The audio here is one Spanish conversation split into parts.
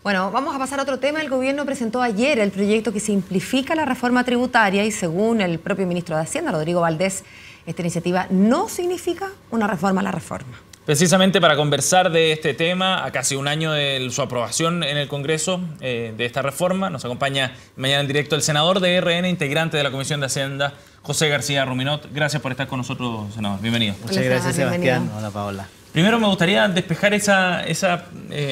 Bueno, vamos a pasar a otro tema. El gobierno presentó ayer el proyecto que simplifica la reforma tributaria y según el propio ministro de Hacienda, Rodrigo Valdés, esta iniciativa no significa una reforma a la reforma. Precisamente para conversar de este tema, a casi un año de su aprobación en el Congreso de esta reforma, nos acompaña mañana en directo el senador de RN, integrante de la Comisión de Hacienda, José García Ruminot. Gracias por estar con nosotros, senador. Bienvenido. Muchas gracias, Sebastián. Hola, Paola. Primero me gustaría despejar esa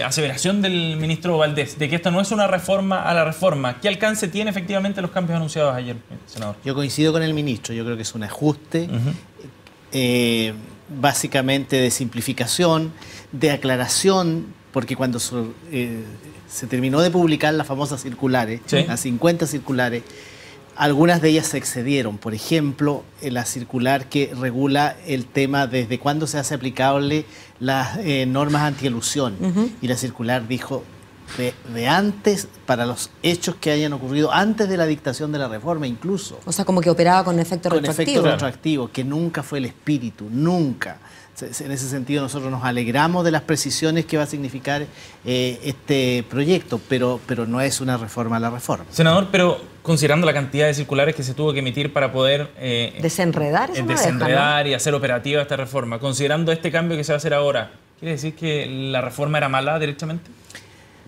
aseveración del ministro Valdés, de que esta no es una reforma a la reforma. ¿Qué alcance tiene efectivamente los cambios anunciados ayer, senador? Yo coincido con el ministro, yo creo que es un ajuste, básicamente de simplificación, de aclaración, porque cuando se terminó de publicar las famosas circulares, ¿sí?, las 50 circulares, algunas de ellas se excedieron. Por ejemplo, la circular que regula el tema desde cuándo se hace aplicable las normas antielusión. Y la circular dijo de antes, para los hechos que hayan ocurrido antes de la dictación de la reforma incluso. O sea, como que operaba con efecto retroactivo. Con efecto retroactivo, que nunca fue el espíritu, nunca. En ese sentido nosotros nos alegramos de las precisiones que va a significar este proyecto, pero no es una reforma a la reforma. Senador, pero considerando la cantidad de circulares que se tuvo que emitir para poder desenredar y hacer operativa esta reforma, considerando este cambio que se va a hacer ahora, ¿quiere decir que la reforma era mala directamente?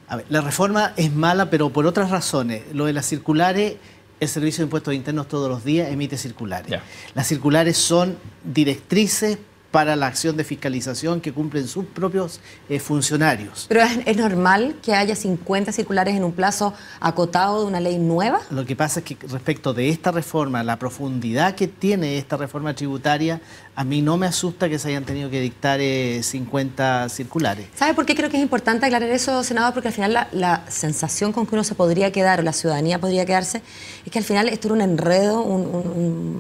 A ver, la reforma es mala, pero por otras razones. Lo de las circulares, el Servicio de Impuestos Internos todos los días emite circulares. Ya. Las circulares son directrices para la acción de fiscalización que cumplen sus propios funcionarios. ¿Pero es normal que haya 50 circulares en un plazo acotado de una ley nueva? Lo que pasa es que respecto de esta reforma, la profundidad que tiene esta reforma tributaria, a mí no me asusta que se hayan tenido que dictar 50 circulares. ¿Sabe por qué creo que es importante aclarar eso, senador? Porque al final la sensación con que uno se podría quedar, o la ciudadanía podría quedarse, es que al final esto era un enredo,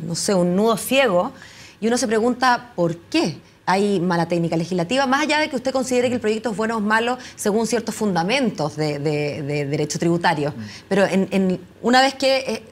no sé, un nudo ciego. Y uno se pregunta por qué hay mala técnica legislativa, más allá de que usted considere que el proyecto es bueno o malo según ciertos fundamentos de derecho tributario. Pero una vez que,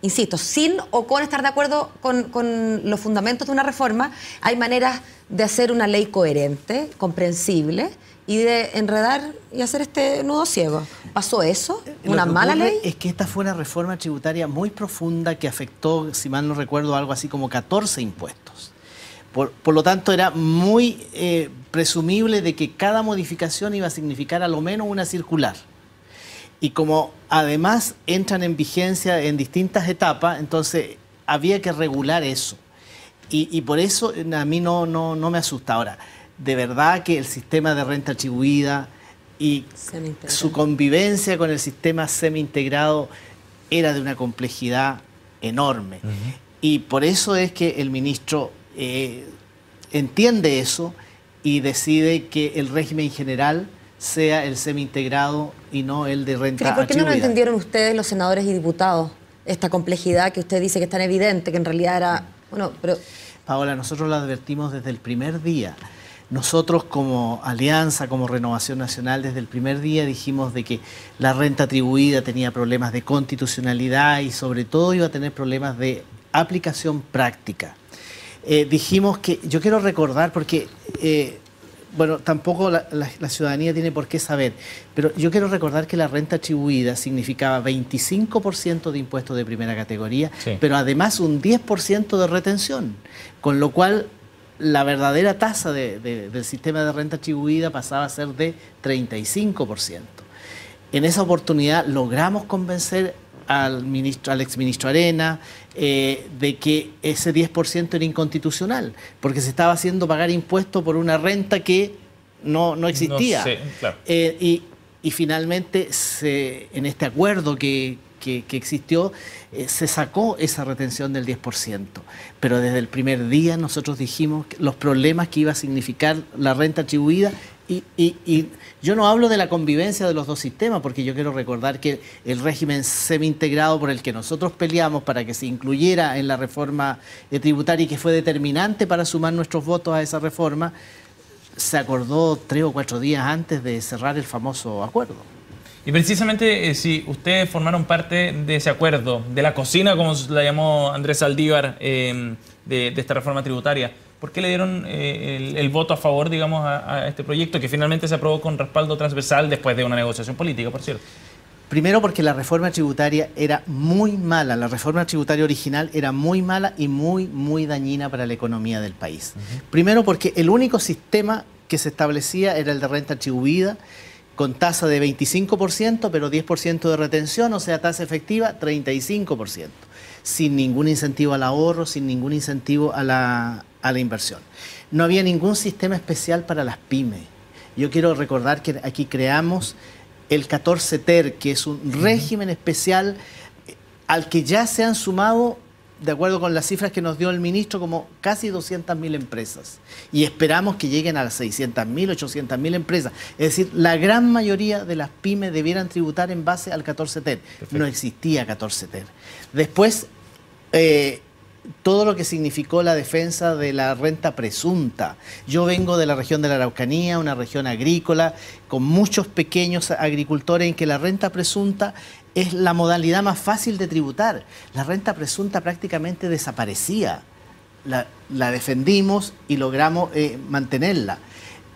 insisto, sin o con estar de acuerdo con los fundamentos de una reforma, hay maneras de hacer una ley coherente, comprensible, y de enredar y hacer este nudo ciego. ¿Pasó eso? ¿Una mala ley? Es que esta fue una reforma tributaria muy profunda que afectó, si mal no recuerdo, algo así como 14 impuestos. Por lo tanto, era muy presumible de que cada modificación iba a significar a lo menos una circular. Y como además entran en vigencia en distintas etapas, entonces había que regular eso. Y por eso a mí no me asusta. Ahora, de verdad que el sistema de renta atribuida y su convivencia con el sistema semi-integrado era de una complejidad enorme. Y por eso es que el ministro entiende eso y decide que el régimen general sea el semi-integrado y no el de renta atribuida. ¿Por qué no lo entendieron ustedes, los senadores y diputados, esta complejidad que usted dice que es tan evidente, que en realidad era... Bueno, pero... Paola, nosotros lo advertimos desde el primer día. Nosotros como Alianza, como Renovación Nacional, desde el primer día dijimos de que la renta atribuida tenía problemas de constitucionalidad y sobre todo iba a tener problemas de aplicación práctica. Dijimos que, yo quiero recordar porque, bueno, tampoco la ciudadanía tiene por qué saber, pero yo quiero recordar que la renta atribuida significaba 25% de impuestos de primera categoría, sí, pero además un 10% de retención, con lo cual la verdadera tasa del sistema de renta atribuida pasaba a ser de 35%. En esa oportunidad logramos convencer al exministro Arena de que ese 10% era inconstitucional, porque se estaba haciendo pagar impuestos por una renta que no existía. No sé, claro. Y finalmente, en este acuerdo que existió, se sacó esa retención del 10%. Pero desde el primer día nosotros dijimos los problemas que iba a significar la renta atribuida y yo no hablo de la convivencia de los dos sistemas, porque yo quiero recordar que el régimen semi-integrado por el que nosotros peleamos para que se incluyera en la reforma tributaria y que fue determinante para sumar nuestros votos a esa reforma, se acordó 3 o 4 días antes de cerrar el famoso acuerdo. Y precisamente si ustedes formaron parte de ese acuerdo, de la cocina, como la llamó Andrés Saldívar, de esta reforma tributaria, ¿Por qué le dieron el voto a favor, digamos, a este proyecto que finalmente se aprobó con respaldo transversal después de una negociación política, por cierto? Primero porque la reforma tributaria era muy mala, la reforma tributaria original era muy mala y muy dañina para la economía del país. Primero porque el único sistema que se establecía era el de renta atribuida, con tasa de 25%, pero 10% de retención, o sea, tasa efectiva 35%, sin ningún incentivo al ahorro, sin ningún incentivo a la inversión. No había ningún sistema especial para las pymes. Yo quiero recordar que aquí creamos el 14 TER, que es un régimen especial al que ya se han sumado, de acuerdo con las cifras que nos dio el ministro, como casi 200.000 empresas. Y esperamos que lleguen a las 600.000, 800.000 empresas. Es decir, la gran mayoría de las pymes debieran tributar en base al 14 TER. Perfecto. No existía 14 TER. Después, todo lo que significó la defensa de la renta presunta. Yo vengo de la región de la Araucanía, una región agrícola, con muchos pequeños agricultores, en que la renta presunta es la modalidad más fácil de tributar. La renta presunta prácticamente desaparecía. La defendimos y logramos mantenerla.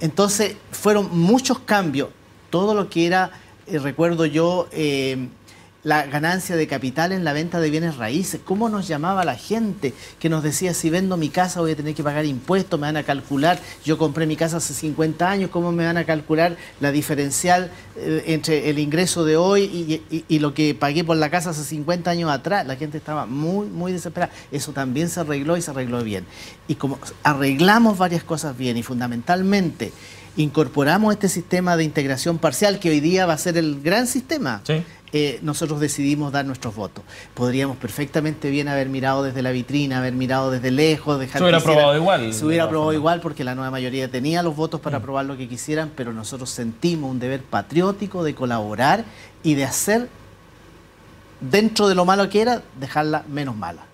Entonces, fueron muchos cambios. Todo lo que era, recuerdo yo, la ganancia de capital en la venta de bienes raíces. ¿Cómo nos llamaba la gente que nos decía, si vendo mi casa voy a tener que pagar impuestos, me van a calcular, yo compré mi casa hace 50 años, ¿cómo me van a calcular la diferencial entre el ingreso de hoy y lo que pagué por la casa hace 50 años atrás? La gente estaba muy desesperada. Eso también se arregló y se arregló bien. Y como arreglamos varias cosas bien y fundamentalmente incorporamos este sistema de integración parcial que hoy día va a ser el gran sistema, sí. Nosotros decidimos dar nuestros votos. Podríamos perfectamente bien haber mirado desde la vitrina, haber mirado desde lejos, dejar se hubiera aprobado igual. Se hubiera aprobado igual porque la nueva mayoría tenía los votos para aprobar lo que quisieran, pero nosotros sentimos un deber patriótico de colaborar y de hacer, dentro de lo malo que era, dejarla menos mala.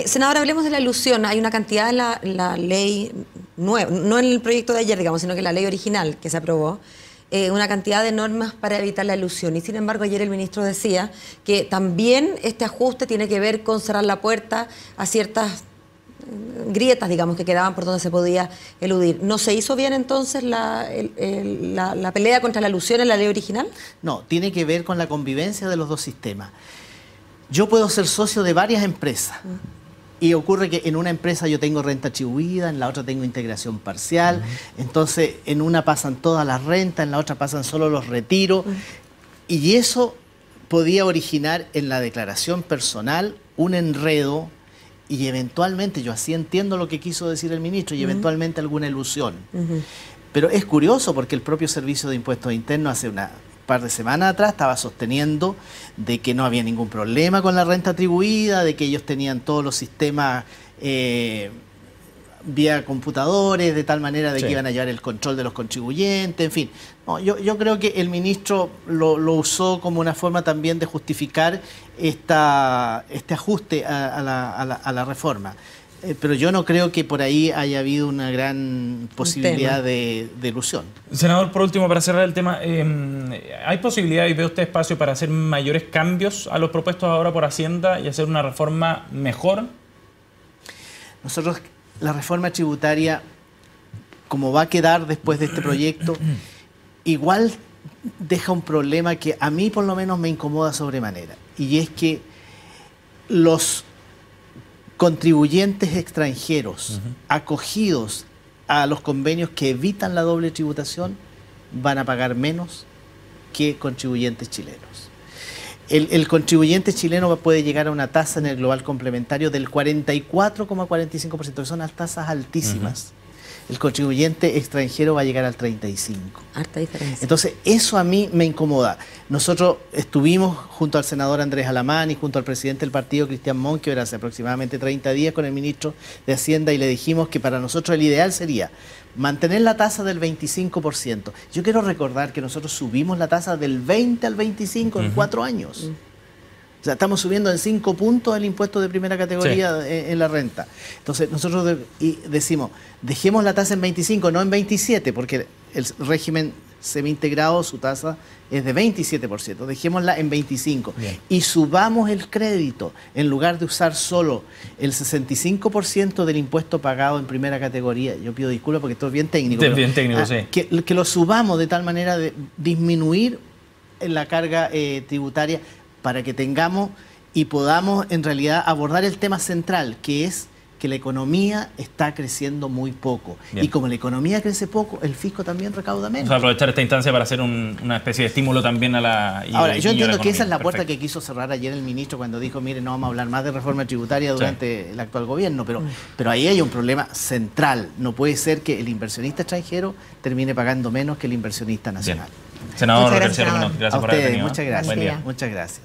Senador, hablemos de la ilusión. Hay una cantidad en la ley nueva, no en el proyecto de ayer, digamos, sino que en la ley original que se aprobó, una cantidad de normas para evitar la ilusión. Y sin embargo, ayer el ministro decía que también este ajuste tiene que ver con cerrar la puerta a ciertas grietas, digamos, que quedaban por donde se podía eludir. ¿No se hizo bien entonces la pelea contra la ilusión en la ley original? No, tiene que ver con la convivencia de los dos sistemas. Yo puedo ser socio de varias empresas. Y ocurre que en una empresa yo tengo renta atribuida, en la otra tengo integración parcial, entonces en una pasan todas las rentas, en la otra pasan solo los retiros, y eso podía originar en la declaración personal un enredo y eventualmente, yo así entiendo lo que quiso decir el ministro, y eventualmente alguna ilusión. Pero es curioso porque el propio Servicio de Impuestos Internos hace una par de semanas atrás estaba sosteniendo de que no había ningún problema con la renta atribuida, de que ellos tenían todos los sistemas vía computadores, de tal manera de que iban a llevar el control de los contribuyentes, en fin. No, yo creo que el ministro lo usó como una forma también de justificar este ajuste a la reforma. Pero yo no creo que por ahí haya habido una gran posibilidad de ilusión. Senador, por último, para cerrar el tema, ¿hay posibilidad y ve usted espacio para hacer mayores cambios a los propuestos ahora por Hacienda y hacer una reforma mejor? Nosotros, la reforma tributaria, como va a quedar después de este proyecto, igual deja un problema que a mí por lo menos me incomoda sobremanera. Y es que los contribuyentes extranjeros acogidos a los convenios que evitan la doble tributación van a pagar menos que contribuyentes chilenos. El contribuyente chileno puede llegar a una tasa en el global complementario del 44,45%, que son las tasas altísimas. El contribuyente extranjero va a llegar al 35%. Harta diferencia. Entonces, eso a mí me incomoda. Nosotros estuvimos junto al senador Andrés Alamán y junto al presidente del partido, Cristian Monkever, hace aproximadamente 30 días con el ministro de Hacienda y le dijimos que para nosotros el ideal sería mantener la tasa del 25%. Yo quiero recordar que nosotros subimos la tasa del 20 al 25 en 4 años. O sea, estamos subiendo en 5 puntos el impuesto de primera categoría en la renta. Entonces, nosotros decimos, dejemos la tasa en 25, no en 27, porque el régimen semi-integrado, su tasa es de 27%. Dejémosla en 25%. Bien. Y subamos el crédito, en lugar de usar solo el 65% del impuesto pagado en primera categoría. Yo pido disculpas porque esto es bien técnico. Es bien técnico, sí. Que lo subamos de tal manera de disminuir la carga tributaria para que tengamos y podamos en realidad abordar el tema central, que es que la economía está creciendo muy poco. Bien. Y como la economía crece poco, el fisco también recauda menos. O sea, aprovechar esta instancia para hacer una especie de estímulo también a la... Ahora, yo entiendo que esa es la puerta Perfecto. que quiso cerrar ayer el ministro cuando dijo, mire, no vamos a hablar más de reforma tributaria durante el actual gobierno, pero ahí hay un problema central. No puede ser que el inversionista extranjero termine pagando menos que el inversionista nacional. Senador Muchas gracias, García senador. Rumenot, gracias A por haber ustedes, venido. muchas gracias. Buen día. Muchas gracias.